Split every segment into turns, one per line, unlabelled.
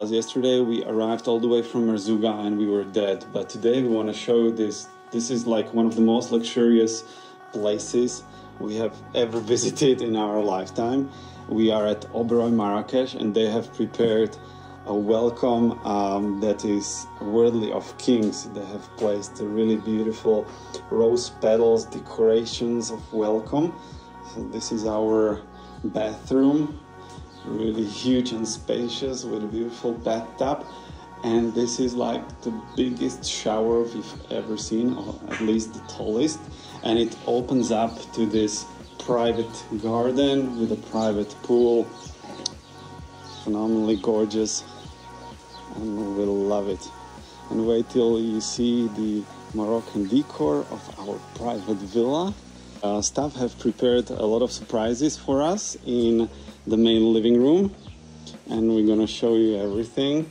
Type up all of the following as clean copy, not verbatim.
Yesterday we arrived all the way from Merzouga and we were dead, but today we want to show you this. This is like one of the most luxurious places we have ever visited in our lifetime. We are at Oberoi Marrakesh and they have prepared a welcome that is worthy of kings. They have placed really beautiful rose petals, decorations of welcome. So this is our bathroom. Really huge and spacious with a beautiful bathtub, and this is like the biggest shower we've ever seen, or at least the tallest, and it opens up to this private garden with a private pool. Phenomenally gorgeous, and we'll love it. And wait till you see the Moroccan decor of our private villa. Staff have prepared a lot of surprises for us in the main living room, and we're gonna show you everything.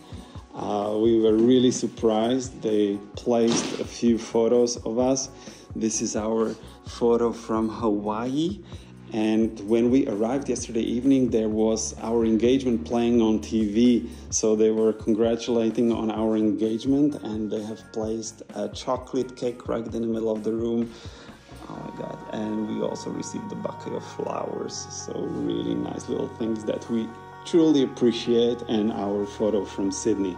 We were really surprised. They placed a few photos of us. This is our photo from Hawaii, and when we arrived yesterday evening there was our engagement playing on TV, so they were congratulating on our engagement, and they have placed a chocolate cake right in the middle of the room. Oh my god, and we also received a bouquet of flowers, so really nice little things that we truly appreciate, and our photo from Sydney.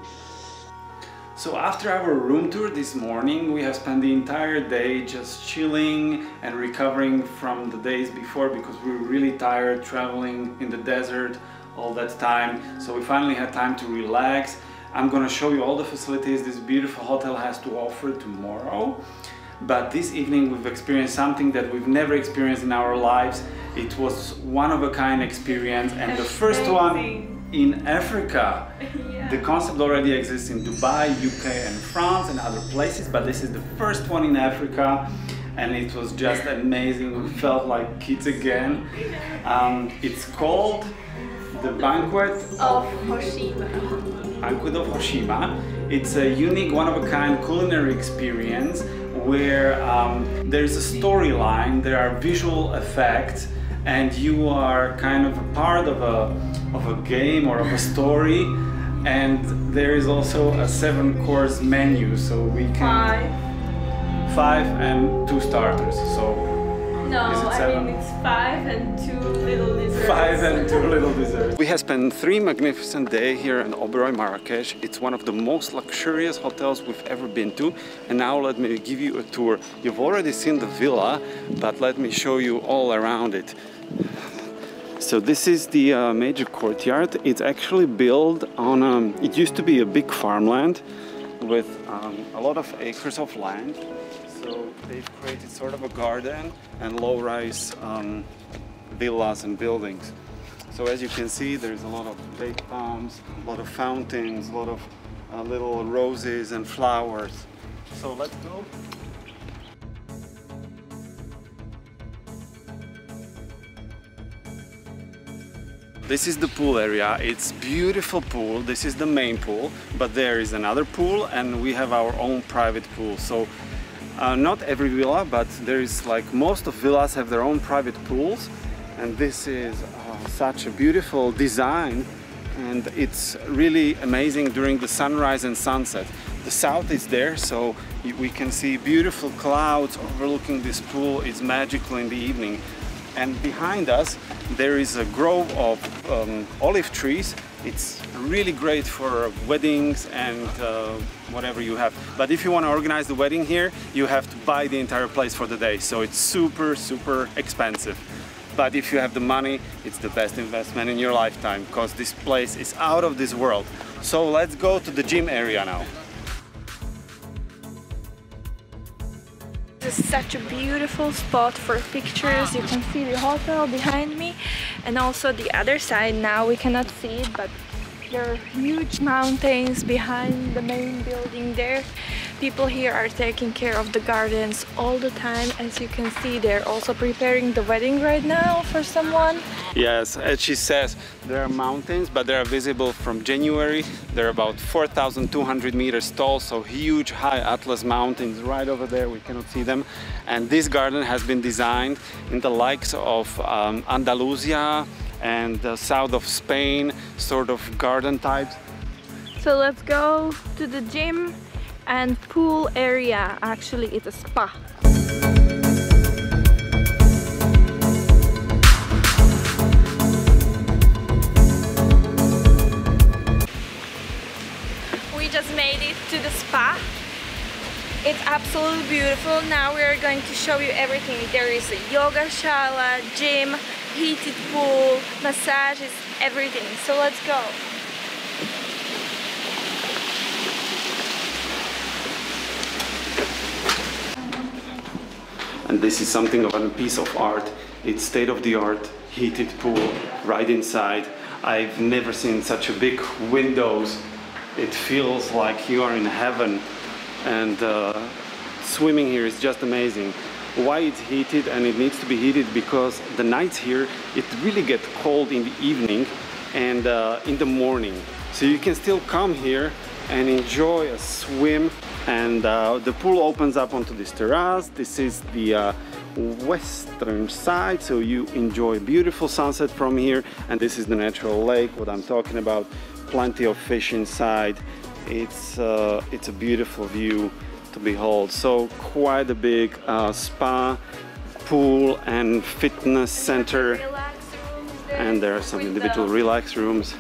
So after our room tour this morning, we have spent the entire day just chilling and recovering from the days before, because we were really tired traveling in the desert all that time. So we finally had time to relax. I'm gonna show you all the facilities this beautiful hotel has to offer tomorrow. But this evening we've experienced something that we've never experienced in our lives. It was one-of-a-kind experience, and the first one in Africa. Yeah. The concept already exists in Dubai, UK and France and other places, but this is the first one in Africa, and it was just amazing. We felt like kids again. It's called the Banquet of Hoshena. Banquet of Hoshena. It's a unique, one-of-a-kind culinary experience where there's a storyline, there are visual effects, and you are kind of a part of a game or of a story. And there is also a 7-course menu, so we can... 5 and 2 starters. So
no, I mean it's 5 and 2 little desserts.
5 and 2 little desserts. We have spent 3 magnificent days here in Oberoi Marrakesh. It's one of the most luxurious hotels we've ever been to. And now let me give you a tour. You've already seen the villa, but let me show you all around it. So this is the major courtyard. It's actually built on, it used to be a big farmland with a lot of acres of land. So they've created sort of a garden and low-rise villas and buildings. So as you can see, there's a lot of date palms, a lot of fountains, a lot of little roses and flowers. So let's go. This is the pool area. It's beautiful pool. This is the main pool, but there is another pool and we have our own private pool. So not every villa, but there is like most of villas have their own private pools, and this is such a beautiful design, and it's really amazing during the sunrise and sunset. The south is there, so we can see beautiful clouds overlooking this pool. It's magical in the evening. And behind us there is a grove of olive trees. It's really great for weddings and whatever you have. But if you want to organize the wedding here, you have to buy the entire place for the day. So it's super, super expensive. But if you have the money, it's the best investment in your lifetime, because this place is out of this world. So let's go to the gym area now.
This is such a beautiful spot for pictures. You can see the hotel behind me, and also the other side. Now we cannot see it, but there are huge mountains behind the main building there. People here are taking care of the gardens all the time. As you can see, they're also preparing the wedding right now for someone.
Yes, as she says, there are mountains, but they are visible from January. They're about 4,200 meters tall, so huge high Atlas mountains right over there. We cannot see them. And this garden has been designed in the likes of Andalusia and the south of Spain, sort of garden types.
So let's go to the gym and pool area. Actually, it's a spa. We just made it to the spa. It's absolutely beautiful. Now we are going to show you everything. There is a yoga shala, gym, heated pool, massages, everything. So let's go.
And this is something of a piece of art. It's state-of-the-art heated pool right inside. I've never seen such a big windows. It feels like you are in heaven, and swimming here is just amazing. Why it's heated, and it needs to be heated because the nights here it really gets cold in the evening and in the morning. So you can still come here and enjoy a swim. And the pool opens up onto this terrace. This is the western side, so you enjoy beautiful sunset from here. And this is the natural lake, what I'm talking about. Plenty of fish inside. It's a beautiful view to behold. So quite a big spa, pool and fitness center. And there are some individual relax rooms.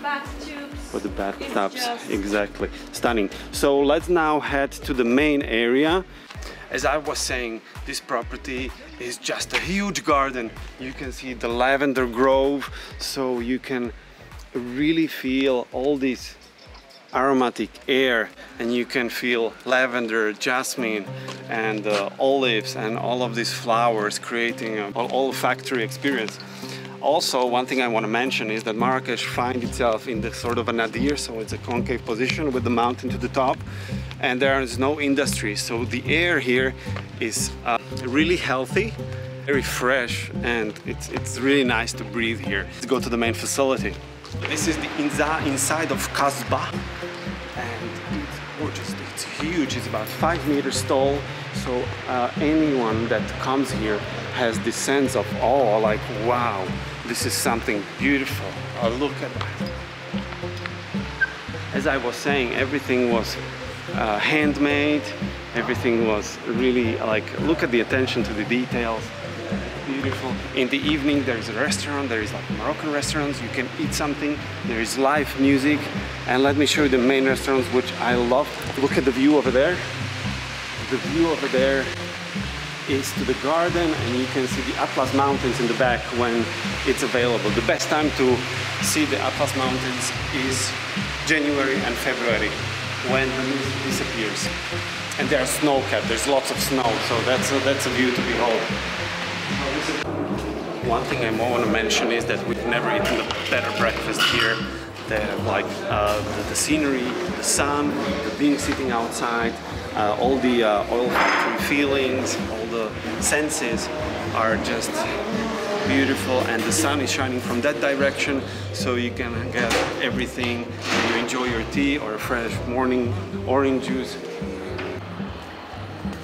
For the bathtubs, exactly, stunning. So let's now head to the main area. As I was saying, this property is just a huge garden. You can see the lavender grove, so you can really feel all this aromatic air, and you can feel lavender, jasmine and olives and all of these flowers creating an olfactory experience. Also, one thing I want to mention is that Marrakesh finds itself in the sort of a nadir, so it's a concave position with the mountain to the top, and there is no industry, so the air here is really healthy, very fresh, and it's really nice to breathe here. Let's go to the main facility. This is the inside of Kasbah, and it's gorgeous. It's huge. It's about 5 meters tall, so anyone that comes here has this sense of awe, like wow, this is something beautiful. Look at that. As I was saying, everything was handmade. Everything was really like, look at the attention to the details. Beautiful. In the evening there is a restaurant, there is like Moroccan restaurants, you can eat something, there is live music, and let me show you the main restaurants which I love. Look at the view over there. The view over there is to the garden, and you can see the Atlas Mountains in the back when it's available. The best time to see the Atlas Mountains is January and February when the mist disappears. And they are snow-capped, there's lots of snow, so that's a view to behold. One thing I want to mention is that we've never eaten a better breakfast here. They have like the scenery, the sun, the being sitting outside, all the olfactory feelings, all the senses are just beautiful, and the sun is shining from that direction, so you can get everything and you enjoy your tea or a fresh morning orange juice.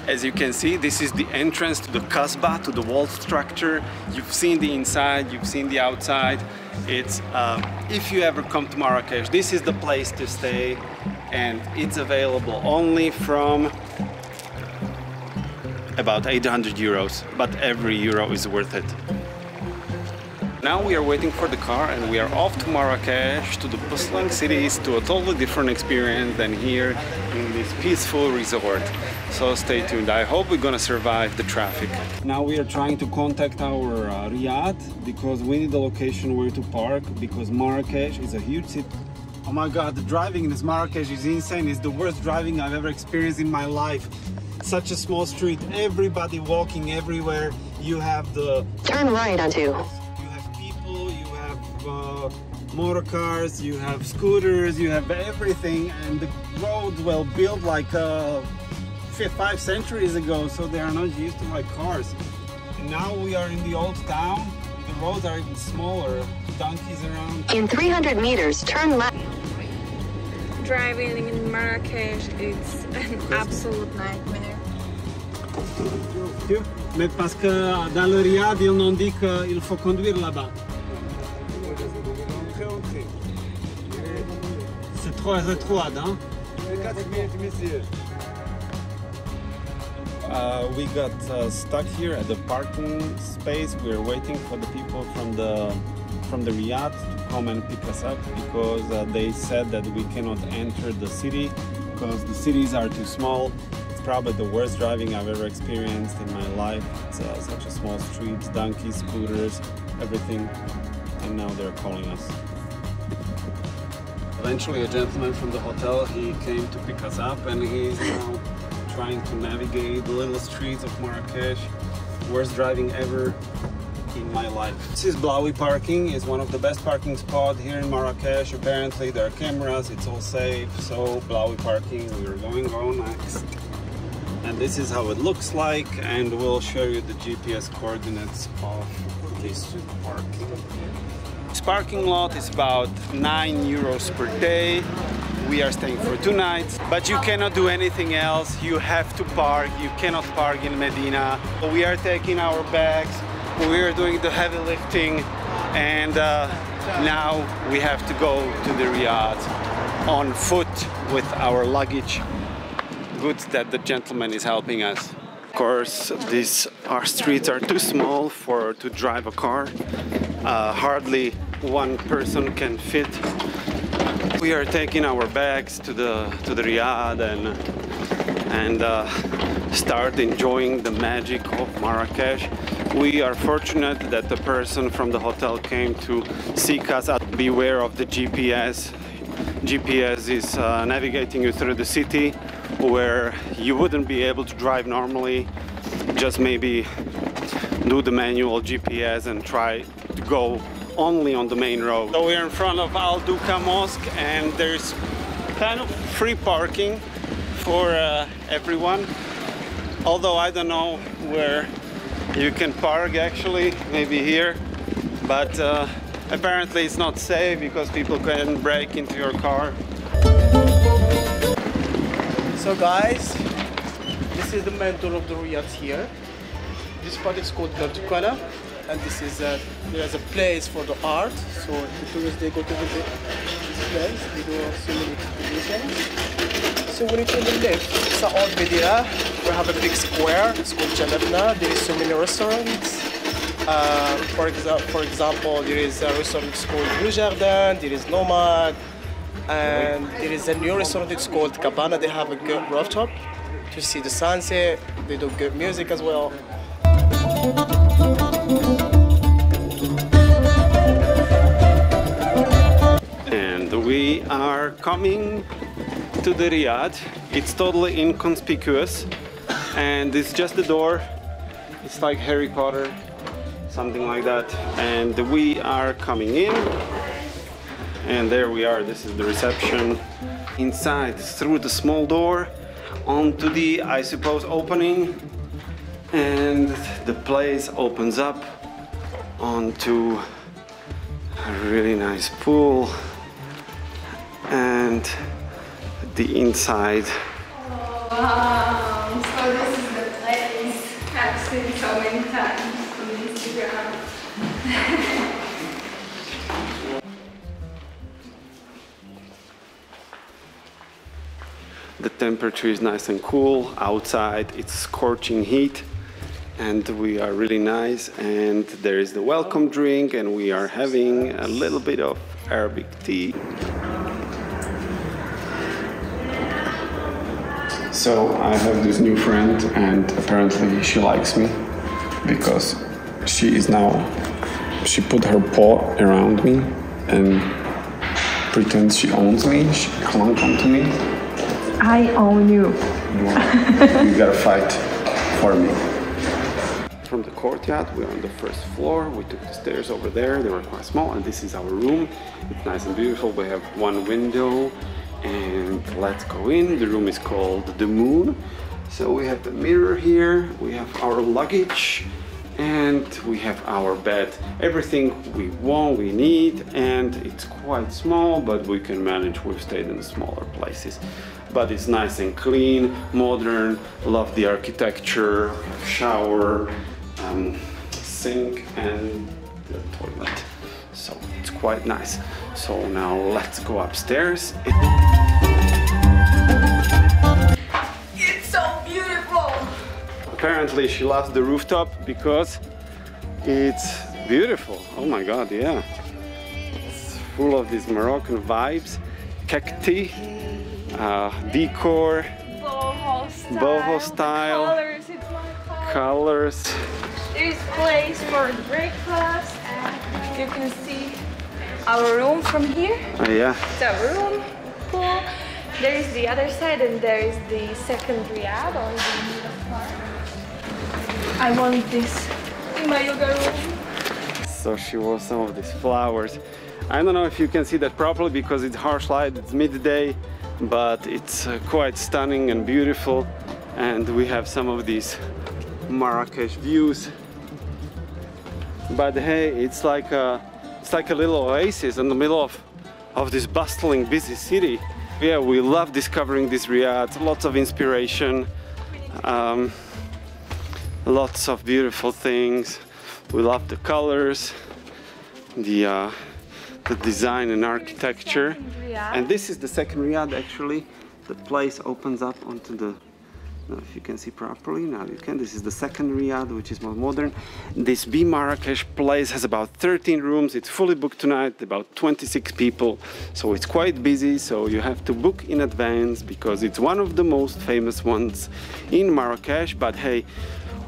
As you can see, this is the entrance to the Kasbah, to the wall structure. You've seen the inside, you've seen the outside. It's if you ever come to Marrakesh, this is the place to stay, and it's available only from about 800 euros, but every euro is worth it. Now we are waiting for the car, and we are off to Marrakesh, to the bustling cities, to a totally different experience than here in this peaceful resort. So stay tuned. I hope we're gonna survive the traffic. Now we are trying to contact our Riad because we need a location where to park, because Marrakesh is a huge city. Oh my god, the driving in this Marrakesh is insane. It's the worst driving I've ever experienced in my life. Such a small street, everybody walking everywhere. You have the...
Turn right onto...
motor cars, you have scooters, you have everything, and the roads were built like 5 centuries ago, so they are not used to like cars. And now we are in the old town, the roads are even smaller, donkeys around.
In 300 meters, turn left.
Driving in Marrakesh, it's an absolute nightmare.
Mais parce que dans le Riad, ils n'ont dit qu'il faut conduire là-bas. We got stuck here at the parking space. We're waiting for the people from the Riyadh to come and pick us up because they said that we cannot enter the city because the cities are too small. It's probably the worst driving I've ever experienced in my life. It's such a small street, donkeys, scooters, everything, and now they're calling us. Eventually a gentleman from the hotel, he came to pick us up and he's now trying to navigate the little streets of Marrakesh. Worst driving ever in my life. This is Blawi parking. It's one of the best parking spots here in Marrakesh. Apparently there are cameras, it's all safe. So Blawi parking, we're going on next. And this is how it looks like, and we'll show you the GPS coordinates of this parking. This parking lot is about 9 euros per day. We are staying for 2 nights, but you cannot do anything else. You have to park. You cannot park in Medina. We are taking our bags. We are doing the heavy lifting, and now we have to go to the Riyadh on foot with our luggage. Good that the gentleman is helping us. Of course, our streets are too small to drive a car. Hardly one person can fit. We are taking our bags to the Riyadh and start enjoying the magic of Marrakesh. We are fortunate that the person from the hotel came to seek us out. Beware of the GPS. GPS is navigating you through the city where you wouldn't be able to drive normally. Just maybe do the manual GPS and try to go only on the main road. So we're in front of Al Duqa Mosque and there's kind of free parking for everyone. Although I don't know where you can park actually, maybe here, but apparently it's not safe because people can break into your car.
So guys, this is the main door of the Riyadh here. This part is called Baldi, and this is there's a place for the art. So the tourists, they go to visit this place. They do so many exhibitions. So when you turn the left, it's an old Medina. We have a big square. It's called el-Fnaa. There is so many restaurants. For example, there is a restaurant called Blue Jardin. There is Nomad, and there is a new restaurant. It's called Cabana. They have a good rooftop to see the sunset. They do good music as well.
And we are coming to the Riyadh. It's totally inconspicuous, and it's just the door. It's like Harry Potter, something like that. And we are coming in, and there we are. This is the reception. Inside, through the small door, onto the, I suppose, opening, and the place opens up onto a really nice pool and the inside.
Wow, so this is the place I've seen so many times on Instagram.
The temperature is nice and cool. Outside it's scorching heat, and we are really nice, and there is the welcome drink, and we are having a little bit of Arabic tea. So I have this new friend, and apparently she likes me because she put her paw around me and pretends she owns me. Come on, come to me.
I own you.
You gotta fight for me. From the courtyard, we're on the first floor. We took the stairs over there. They were quite small, and this is our room. It's nice and beautiful. We have one window, and let's go in. The room is called the Moon. So we have the mirror here. We have our luggage, and we have our bed. Everything we want, we need, and it's quite small, but we can manage. We've stayed in smaller places. But it's nice and clean, modern. Love the architecture, shower, sink, and the toilet. So it's quite nice. So now let's go upstairs.
It's so beautiful.
Apparently she loves the rooftop because it's beautiful. Oh my god, yeah. It's full of these Moroccan vibes, cacti, decor, boho style,
colors, it's my
colors.
There's place for breakfast, and you can see our room from here.
Yeah.
It's a room, pool. There is the other side, and there is the second riad or the middle part. I want this in my yoga room.
So she wore some of these flowers. I don't know if you can see that properly because it's harsh light, it's midday, but it's quite stunning and beautiful. And we have some of these Marrakesh views. But hey, it's like a little oasis in the middle of this bustling, busy city. Yeah, we love discovering these riads, lots of inspiration, lots of beautiful things. We love the colors, the design and architecture. And this is the second riad actually. The place opens up onto the, if you can see properly, now you can. This is the second riad, which is more modern. This Oberoi Marrakesh place has about 13 rooms. It's fully booked tonight, about 26 people. So it's quite busy, so you have to book in advance because it's one of the most famous ones in Marrakesh. But hey,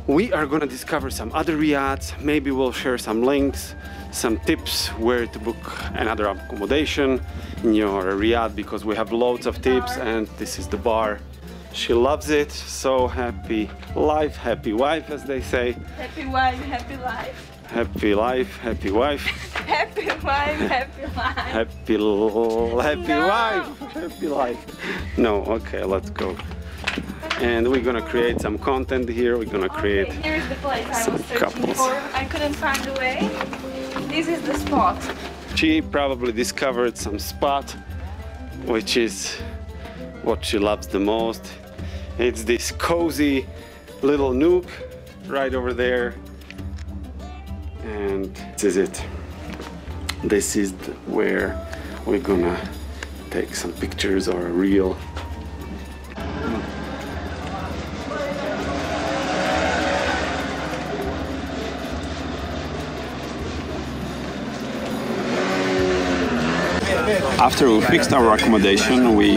we are gonna discover some other riads. Maybe we'll share some links, some tips where to book another accommodation in your riad because we have loads of tips. And this is the bar. She loves it. So happy life, happy wife, as they say.
Happy wife, happy life.
Happy life, happy wife.
Happy wife, happy life.
Happy wife, happy life. No, okay, let's go. And we're gonna create some content here. We're gonna create.
Okay, here's the place I was searching
couples.
for. I couldn't find the way. This is the spot.
She probably discovered some spot, which is what she loves the most. It's this cozy little nook right over there. And this is it. This is where we're gonna take some pictures or a reel. After we fixed our accommodation, we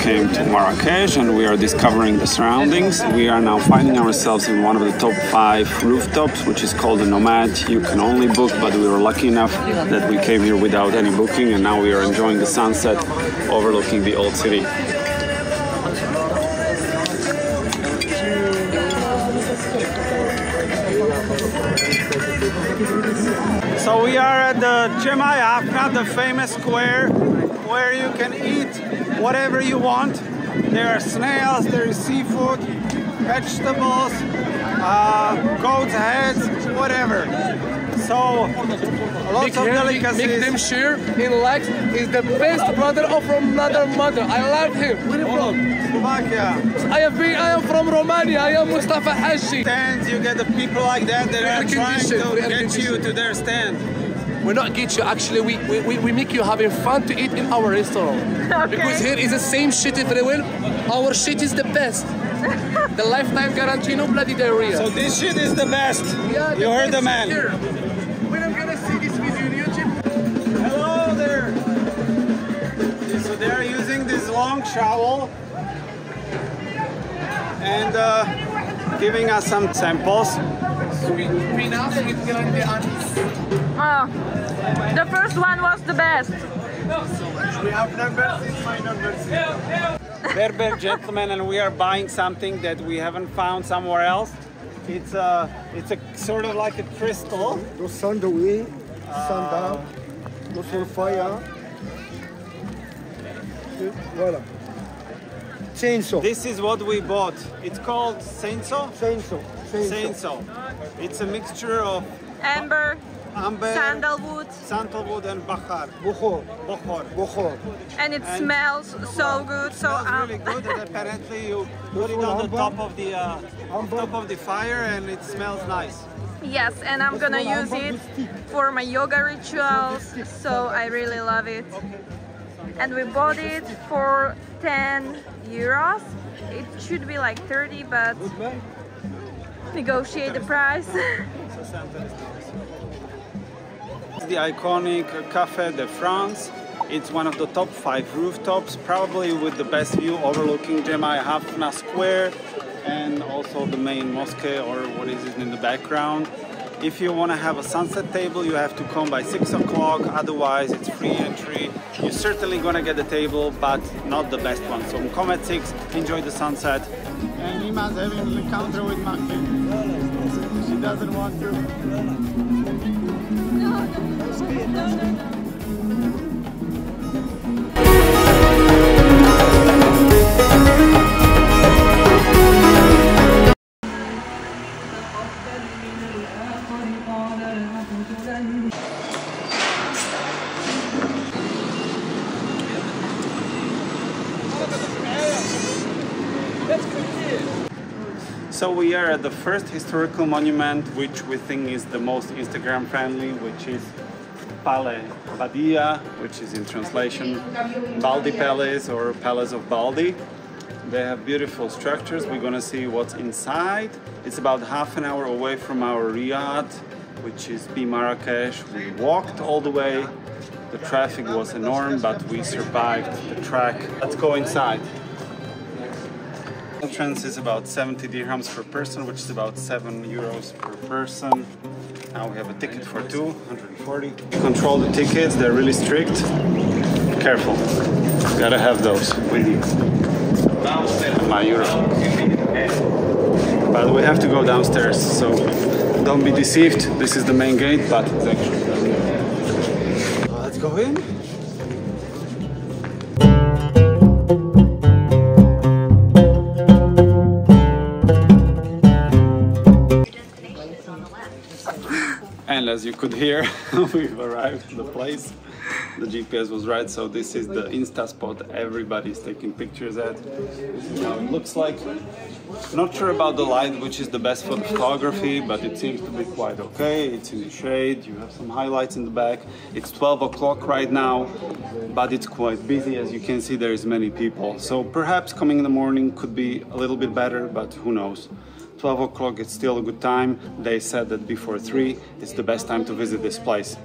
came to Marrakesh and we are discovering the surroundings. We are now finding ourselves in one of the top 5 rooftops, which is called the Nomad. You can only book, but we were lucky enough that we came here without any booking, and now we are enjoying the sunset overlooking the old city. So we are at the Jemaa, el-Fnaa, the famous square where you can eat whatever you want. There are snails, there is seafood, vegetables, goat's heads, whatever. So lots of delicacies.
Make them share in likes. He's the best brother of another mother. I love him. Where are you from?
Slovakia.
I am from Romania. I am Mustafa Haji.
Stands, you get the people like that are trying to get you to their stand.
We not get you, actually, we make you having fun to eat in our restaurant. Okay. Because here is the same shit everywhere. Our shit is the best. The lifetime guarantee, no bloody diarrhea.
So this shit is the best.
Yeah,
you heard the man.
Here. When I'm gonna see this video on YouTube.
Hello there. So they are using this long shovel and giving us some samples.
Oh, the first one was the best.
We have numbers, it's my numbers.
Berber gentleman, and we are buying something that we haven't found somewhere else. It's a sort of like a crystal.
Do sandwich, sandal, do sulfaya. Voilà. Senso.
This is what we bought. It's called senso.
Senso.
Senso. It's a mixture of
Amber,
sandalwood, and
Bukhor.
Bokhor.
and it smells so good. So
really good. And apparently you put it on the top of the fire, and it smells nice.
Yes, and I'm gonna use it for my yoga rituals, so I really love it. And we bought it for 10 euros. It should be like 30, but negotiate the price.
The iconic Café de France. It's one of the top 5 rooftops, probably with the best view overlooking Jemaa el-Fnaa Square and also the main mosque, or what is it in the background. If you want to have a sunset table, you have to come by 6 o'clock, otherwise it's free entry. You're certainly gonna get a table, but not the best one. So come at 6, enjoy the sunset. And Ima's having an encounter with Maki. She doesn't want to.
No.
So we are at the first historical monument, which we think is the most Instagram friendly, which is Badi, which is in translation Badi Palace or Palace of Baldi. They have beautiful structures. We're gonna see what's inside. It's about half an hour away from our Riad, which is Marrakesh. We walked all the way. The traffic was enormous, but we survived the track. Let's go inside. Entrance is about 70 dirhams per person, which is about 7 euros per person. Now we have a ticket for 2, 140. Control the tickets, they're really strict. Careful, gotta have those with you. My euro. But we have to go downstairs, so don't be deceived. This is the main gate, but it's actually let's go in. And as you could hear, we've arrived at the place. The GPS was right, so this is the Insta spot everybody's taking pictures at. This is how it looks like. Not sure about the light, which is the best for the photography, but it seems to be quite okay. It's in the shade, you have some highlights in the back. It's 12 o'clock right now, but it's quite busy. As you can see, there is many people. So perhaps coming in the morning could be a little bit better, but who knows. 12 o'clock, it's still a good time. They said that before 3, it's the best time to visit this place.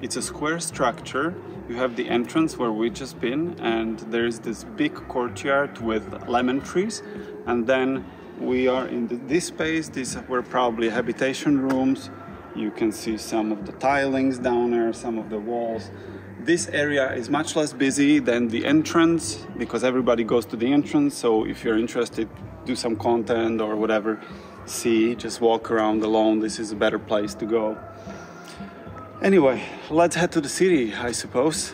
It's a square structure. You have the entrance where we just been, and there is this big courtyard with lemon trees. And then we are in this space. These were probably habitation rooms. You can see some of the tilings down there, some of the walls. This area is much less busy than the entrance because everybody goes to the entrance. So if you're interested, do some content or whatever, just walk around alone. This is a better place to go. Anyway, let's head to the city, I suppose.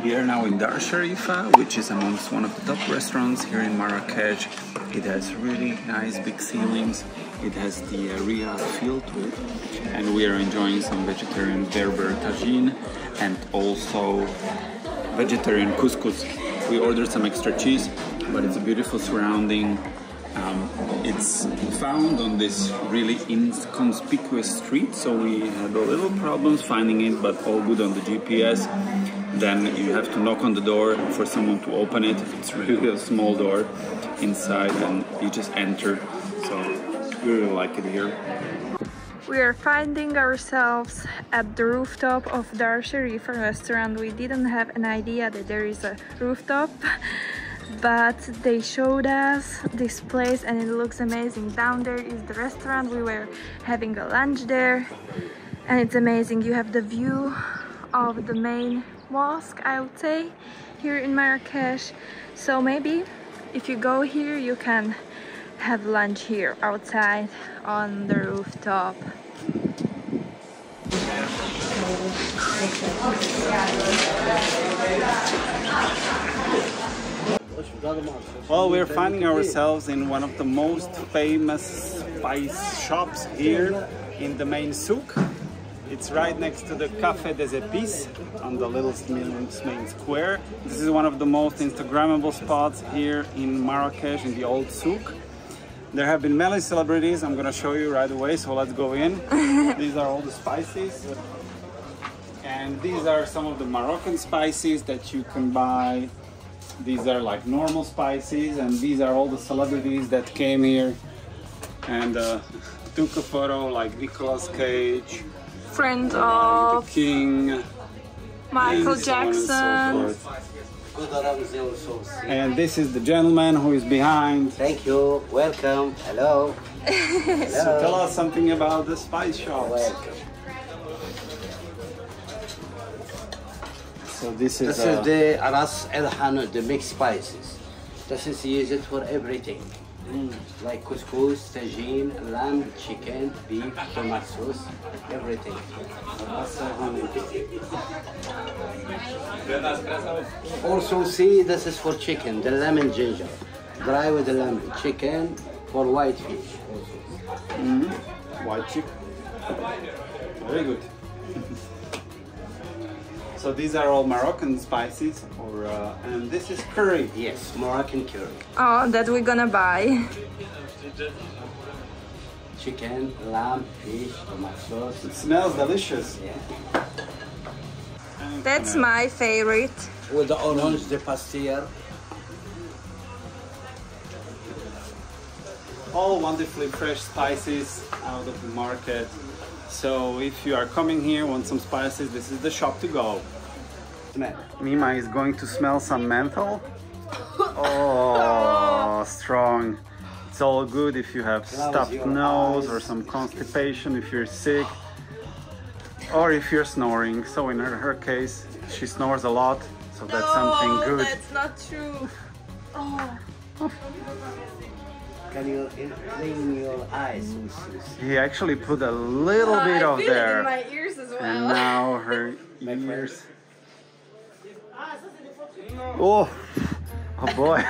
We are now in Dar Sharifa, which is amongst one of the top restaurants here in Marrakesh. It has really nice big ceilings. It has the Riyadh feel to it, and we are enjoying some vegetarian Berber tagine and also vegetarian couscous. We ordered some extra cheese, but it's a beautiful surrounding. It's found on this really inconspicuous street, so we had a little problems finding it, but all good on the GPS. Then you have to knock on the door for someone to open it. It's really a small door inside, and you just enter. So we really like it here.
We are finding ourselves at the rooftop of Dar Sharifa restaurant. We didn't have an idea that there is a rooftop, but they showed us this place and it looks amazing. Down there is the restaurant. We were having a lunch there and it's amazing. You have the view of the main mosque, I would say, here in Marrakesh. So maybe if you go here, you can have lunch here outside on the rooftop.
Well, we're finding ourselves in one of the most famous spice shops here in the main souk. It's right next to the Café des Épices on the little main square. This is one of the most Instagrammable spots here in Marrakesh, in the old souk. There have been many celebrities, I'm gonna show you right away, so let's go in. These are all the spices. And these are some of the Moroccan spices that you can buy. These are like normal spices, and these are all the celebrities that came here and took a photo, like Nicolas Cage,
Friend
the
of
King,
Michael
and so on and so
Jackson.
forth. And this is the gentleman who is behind.
Thank you. Welcome. Hello.
So tell us something about the spice shops.
Welcome.
So this is
the Ras el-Hanout, the mixed spices. This is used for everything. Like couscous, tagine, lamb, chicken, beef, tomato sauce, everything. Also see, this is for chicken, the lemon ginger. Dry with the lemon. Chicken for white fish also.
white chicken. Very good. So these are all Moroccan spices, or and this is curry.
Yes, Moroccan curry.
Oh, that we're gonna buy.
Chicken, lamb, fish, tomato sauce.
It smells delicious.
Yeah.
That's my favorite.
With the orange, the pastille.
All wonderfully fresh spices out of the market. So if you are coming here, want some spices, this is the shop to go.
Smell.
Mima is going to smell some menthol. Oh, strong. It's all good if you have stuffed nose or some constipation, if you're sick, or if you're snoring. So in her case, she snores a lot, so that's something good.
That's not true. Oh.
Can you clean your eyes?
He actually put a little bit of
I
there.
feel it in my ears as well.
And now her ears. Oh, oh boy,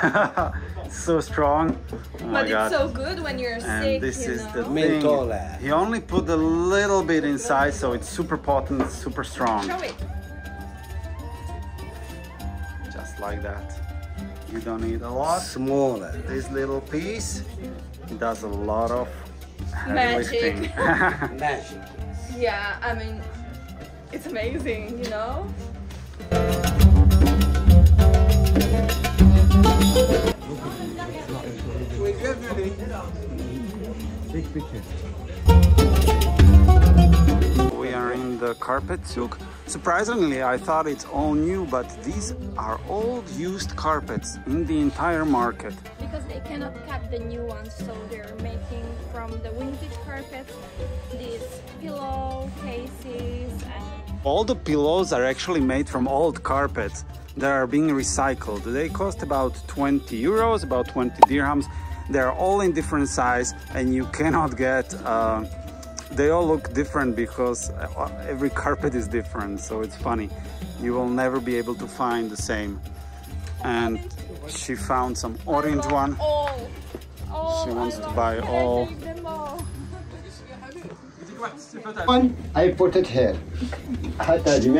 it's so strong. Oh my
But
God.
it's so good when you're
And
sick,
this
you
is
know?
the
Menthol.
thing. He only put a little bit inside, so it's super potent, super strong.
Show it.
Just like that. You don't need a lot.
Smaller.
This little piece does a lot of heavy
Magic.
lifting.
Magic.
Yeah, I mean, it's amazing, you know? We are in the carpet souk. Surprisingly, I thought it's all new, but these are old used carpets in the entire market. Because they cannot cut the new ones, so they're making from the vintage carpets these pillow cases and
All the pillows are actually made from old carpets that are being recycled. They cost about 20 euros, about 20 dirhams. They're all in different size, and you cannot get they all look different because every carpet is different, so it's funny. You will never be able to find the same. And she found some orange one. She wants to buy all.
One, I put it here.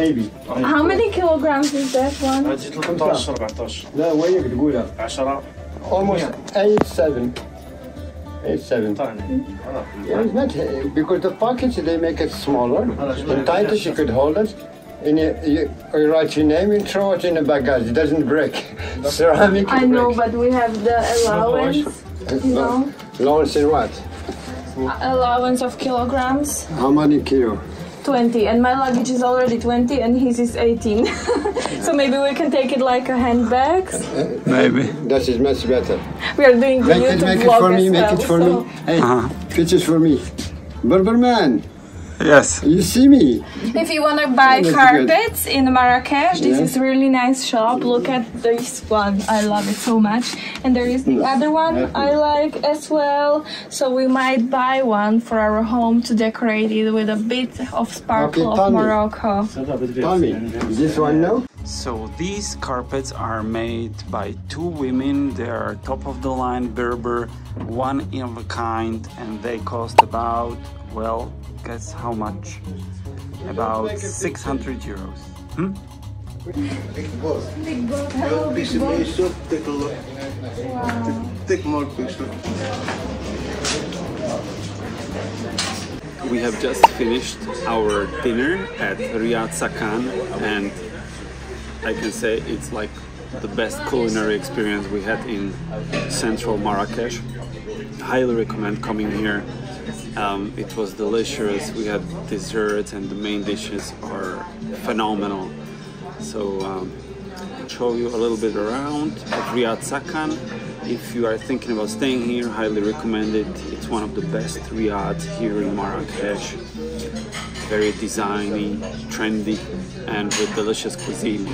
Maybe.
How many kilograms is that one?
لا وينك تقولها
10
almost 8-7. 8-7. Yeah, it's not because the pockets they make it smaller and tighter. You could hold it, and you write your name and throw it in the bagage. It doesn't break. Ceramic.
I know,
breaks.
but we have the allowance, you know,
Allowance in what?
allowance of kilograms.
How many kilo?
20, and my luggage is already 20 and his is 18. So maybe we can take it like a handbag.
Maybe.
That is much better.
We are doing the YouTube
Make it
vlog
for me.
as
Make
well,
it for
so.
me. Hey, pictures for me. Berberman,
Yes.
you see me?
If you want to buy
That's
carpets in Marrakesh, this
Yeah.
is a really nice shop. Look at this one. I love it so much. And there is the other one I like as well. So we might buy one for our home to decorate it with a bit of sparkle
Okay,
of
tell me.
Morocco.
Tell me, this one no?
So these carpets are made by two women. They are top of the line Berber, one of a kind, and they cost about, well, guess how much? about 600 euros.
Big boss.
Big boss. Hello, big boss.
Take a look.
Wow.
Take more pictures.
We have just finished our dinner at Riads and I can say it's like the best culinary experience we had in central Marrakesh. Highly recommend coming here. It was delicious. We had desserts and the main dishes are phenomenal. So I'll show you a little bit around at Riads. If you are thinking about staying here, highly recommend it. It's one of the best riads here in Marrakesh. Very designy, trendy, and with delicious cuisine.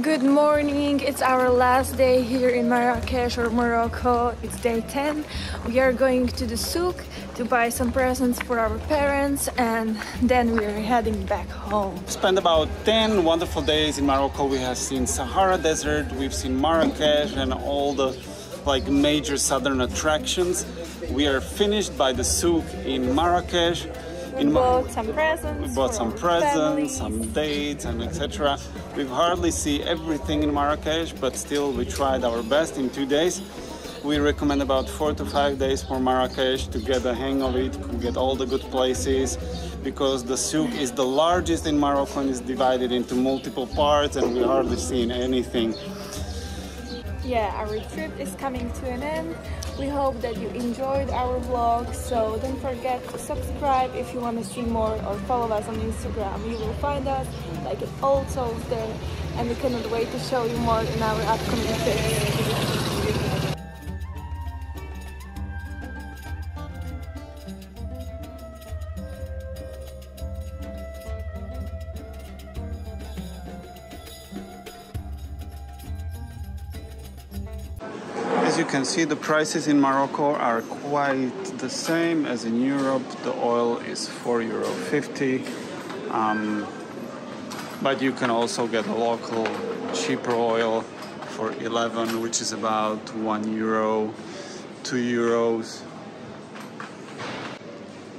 Good morning, it's our last day here in Marrakesh or Morocco. It's day 10. We are going to the souk to buy some presents for our parents and then we're heading back home.
Spent about 10 wonderful days in Morocco. We have seen Sahara Desert, we've seen Marrakesh and all the major southern attractions. We are finished by the souk in Marrakesh.
We bought some presents.
We bought some presents, some dates, and etc. We've hardly seen everything in Marrakesh, but still we tried our best in 2 days. We recommend about 4 to 5 days for Marrakesh to get a hang of it, to get all the good places, because the souk is the largest in Morocco and is divided into multiple parts, and we hardly seen anything.
Yeah, our trip is coming to an end. We hope that you enjoyed our vlog, so don't forget to subscribe if you want to see more or follow us on Instagram. You will find us like at All Souls Day, and we cannot wait to show you more in our upcoming trips.
As you can see, the prices in Morocco are quite the same as in Europe. The oil is €4.50, but you can also get a local cheaper oil for 11, which is about €1, €2.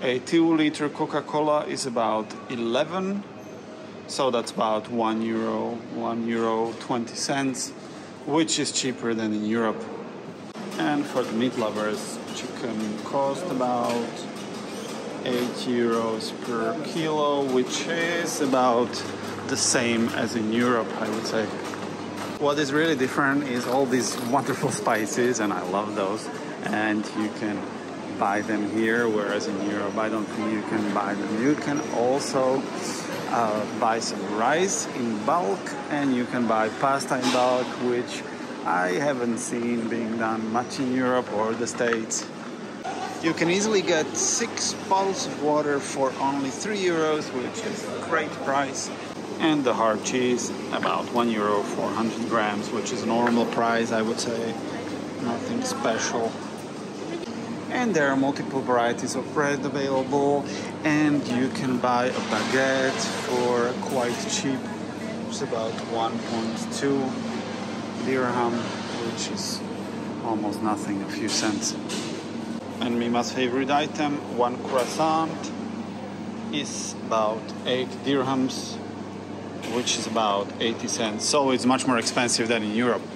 A 2-liter Coca-Cola is about 11, so that's about €1, €1.20, which is cheaper than in Europe. And for the meat lovers, chicken cost about €8 per kilo, which is about the same as in Europe, I would say. What is really different is all these wonderful spices, and I love those, and you can buy them here, whereas in Europe I don't think you can buy them. You can also buy some rice in bulk, and you can buy pasta in bulk, which I haven't seen being done much in Europe or the States. You can easily get 6 bottles of water for only €3, which is a great price. And the hard cheese, about €1 for 100 grams, which is a normal price, I would say. Nothing special. And there are multiple varieties of bread available, and you can buy a baguette for quite cheap. It's about 1.2 dirham, which is almost nothing, a few cents. And Mima's favorite item, 1 croissant, is about 8 dirhams, which is about 80 cents. So it's much more expensive than in Europe.